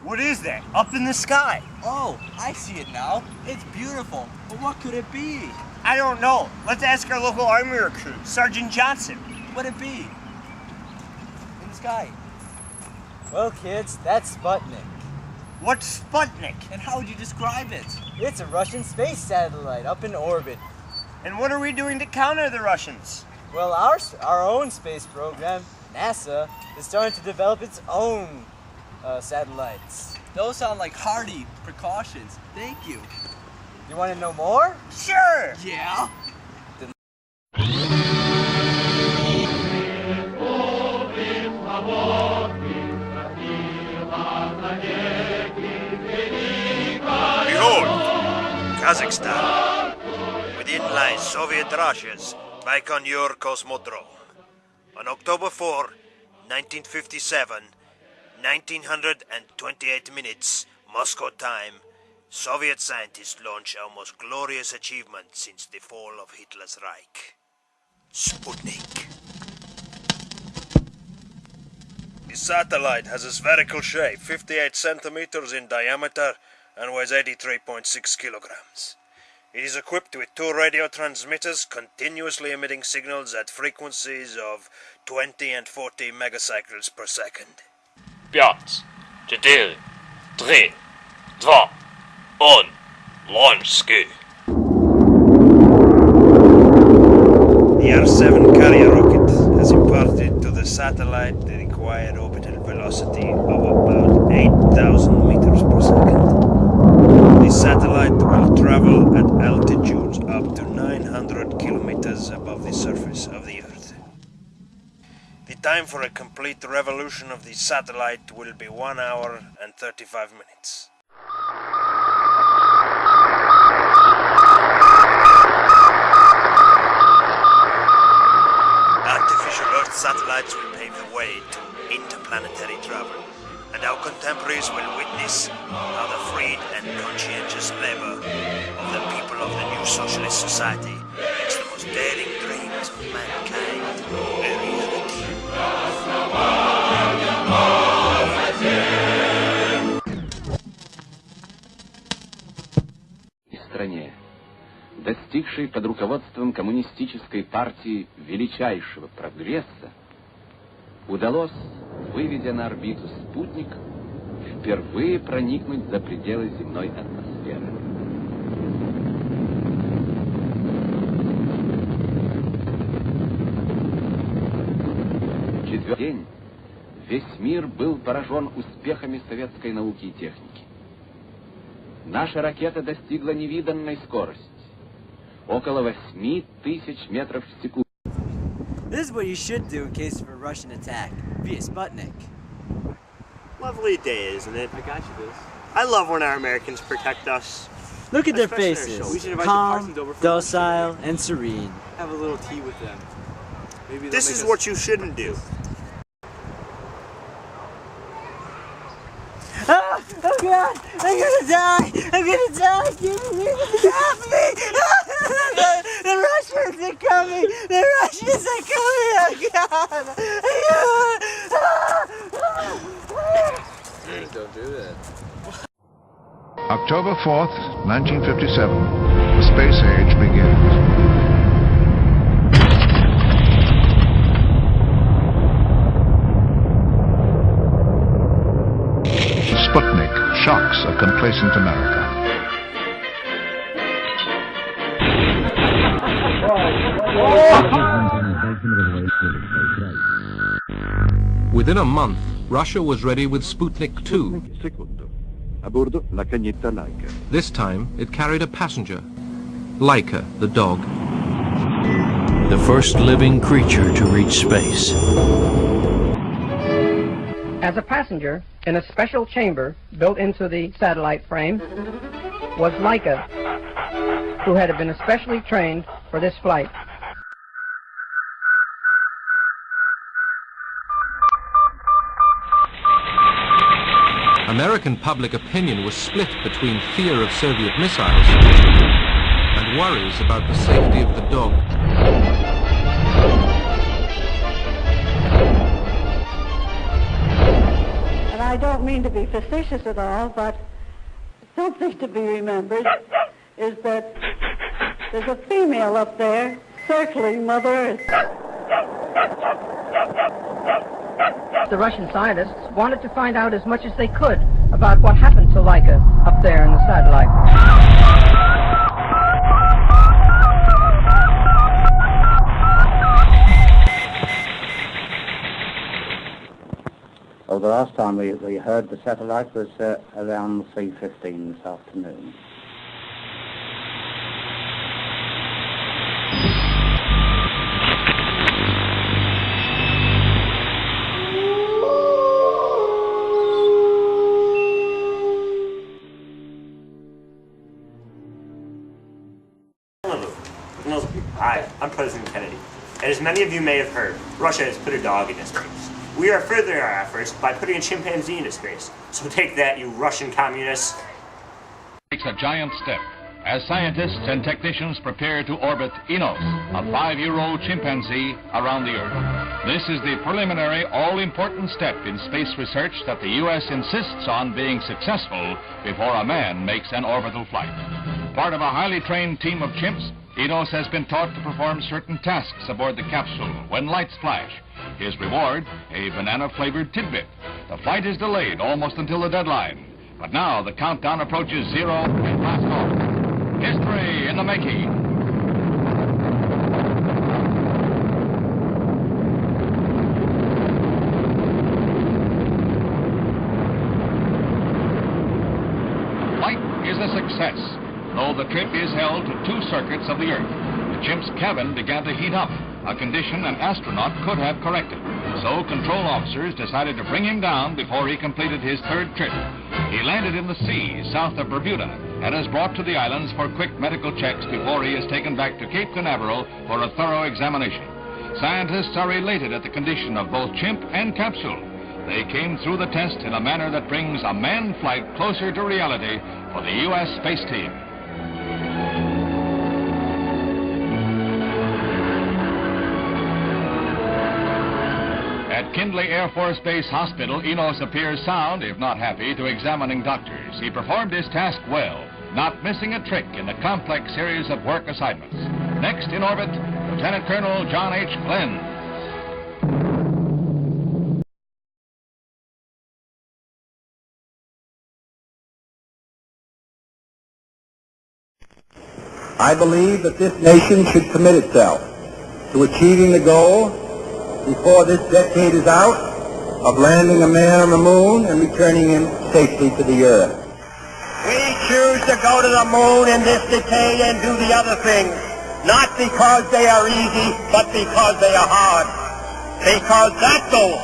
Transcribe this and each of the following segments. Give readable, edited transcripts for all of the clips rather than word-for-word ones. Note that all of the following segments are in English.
What is that? Up in the sky? Oh, I see it now. It's beautiful. But what could it be? I don't know. Let's ask our local army recruit, Sergeant Johnson. What would it be? In the sky. Well, kids, that's Sputnik. What's Sputnik? And how would you describe it? It's a Russian space satellite up in orbit. And what are we doing to counter the Russians? Well, our own space program, NASA, is starting to develop its own satellites. Those sound like hardy precautions. Thank you. You want to know more? Sure! Yeah? Behold, Kazakhstan. Within lies Soviet Russia's Baikonur Cosmodrome. On October 4, 1957, 1928 minutes, Moscow time, Soviet scientists launch our most glorious achievement since the fall of Hitler's Reich. Sputnik. The satellite has a spherical shape, 58 centimeters in diameter, and weighs 83.6 kilograms. It is equipped with 2 radio transmitters continuously emitting signals at frequencies of 20 and 40 megacycles per second. 5, 4, 3, 2, 1, launch ski. The R-7 carrier rocket has imparted to the satellite the required orbital velocity of about 8,000 meters per second. The satellite will travel at altitudes up to 900 kilometers above the surface of the Earth. The time for a complete revolution of the satellite will be 1 hour and 35 minutes. Artificial Earth satellites will pave the way to interplanetary travel, and our contemporaries will witness how the freed and conscientious labor of the people of the new socialist society makes the most daring dreams of mankind a reality. Стране, достигшей под руководством коммунистической партии величайшего прогресса, удалось, выведя на орбиту спутник, впервые проникнуть за пределы земной атмосферы. Четвертый день весь мир был поражен успехами советской науки и техники. Наша ракета достигла невиданной скорости — около 8000 метров в секунду. This is what you should do in case of a Russian attack, via Sputnik. Lovely day, isn't it? I got you this. I love when our Americans protect us. Look at their Especially their faces, shoulders. We should invite the calm, Parsons over for docile, and serene. Have a little tea with them. Maybe This is what you shouldn't do. Oh God! I'm gonna die! I'm gonna die! Give me! Help me! The Russians are coming! The Russians are coming! Oh God! Please don't do that. October 4th, 1957, the space age begins. Sputnik shocks a complacent America. Within a month, Russia was ready with Sputnik 2. A bordo la cagnetta Laika. This time, it carried a passenger, Laika, the dog. The first living creature to reach space. As a passenger, in a special chamber built into the satellite frame, was Laika, who had been especially trained for this flight. American public opinion was split between fear of Soviet missiles and worries about the safety of the dog. And I don't mean to be facetious at all, but something to be remembered is that there's a female up there circling Mother Earth. The Russian scientists wanted to find out as much as they could about what happened to Laika up there in the satellite. Well, the last time we heard the satellite was around 3:15 this afternoon. Hi, I'm President Kennedy, and as many of you may have heard, Russia has put a dog into space. We are furthering our efforts by putting a chimpanzee into space. So take that, you Russian communists. Takes a giant step as scientists and technicians prepare to orbit Enos, a 5-year-old chimpanzee, around the Earth. This is the preliminary, all-important step in space research that the U.S. insists on being successful before a man makes an orbital flight. Part of a highly trained team of chimps, Enos has been taught to perform certain tasks aboard the capsule when lights flash. His reward, a banana-flavored tidbit. The flight is delayed almost until the deadline. But now the countdown approaches 0 and blast off. History in the making. Flight is a success, though the trip is held to 2 circuits of the Earth. The chimp's cabin began to heat up, a condition an astronaut could have corrected. So control officers decided to bring him down before he completed his 3rd trip. He landed in the sea south of Bermuda and is brought to the islands for quick medical checks before he is taken back to Cape Canaveral for a thorough examination. Scientists are elated at the condition of both chimp and capsule. They came through the test in a manner that brings a manned flight closer to reality for the U.S. space team. At Kindley Air Force Base Hospital, Enos appears sound, if not happy, to examining doctors. He performed his task well, not missing a trick in the complex series of work assignments. Next in orbit, Lieutenant Colonel John H. Glenn. I believe that this nation should commit itself to achieving the goal before this decade is out of landing a man on the moon and returning him safely to the Earth. We choose to go to the moon in this decade and do the other things, not because they are easy, but because they are hard. Because that goal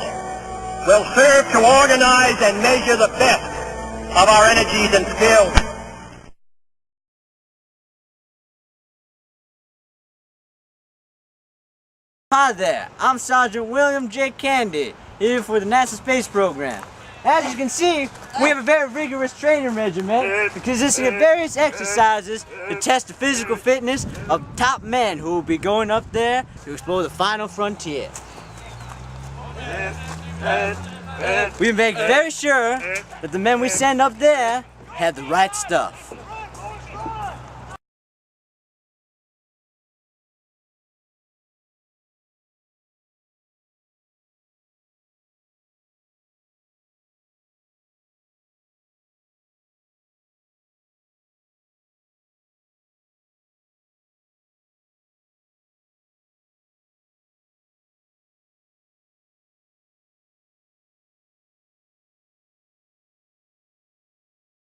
will serve to organize and measure the best of our energies and skills. Hi there, I'm Sergeant William J. Candy, here for the NASA Space Program. As you can see, we have a very rigorous training regimen consisting of various exercises to test the physical fitness of top men who will be going up there to explore the final frontier. We make very sure that the men we send up there have the right stuff.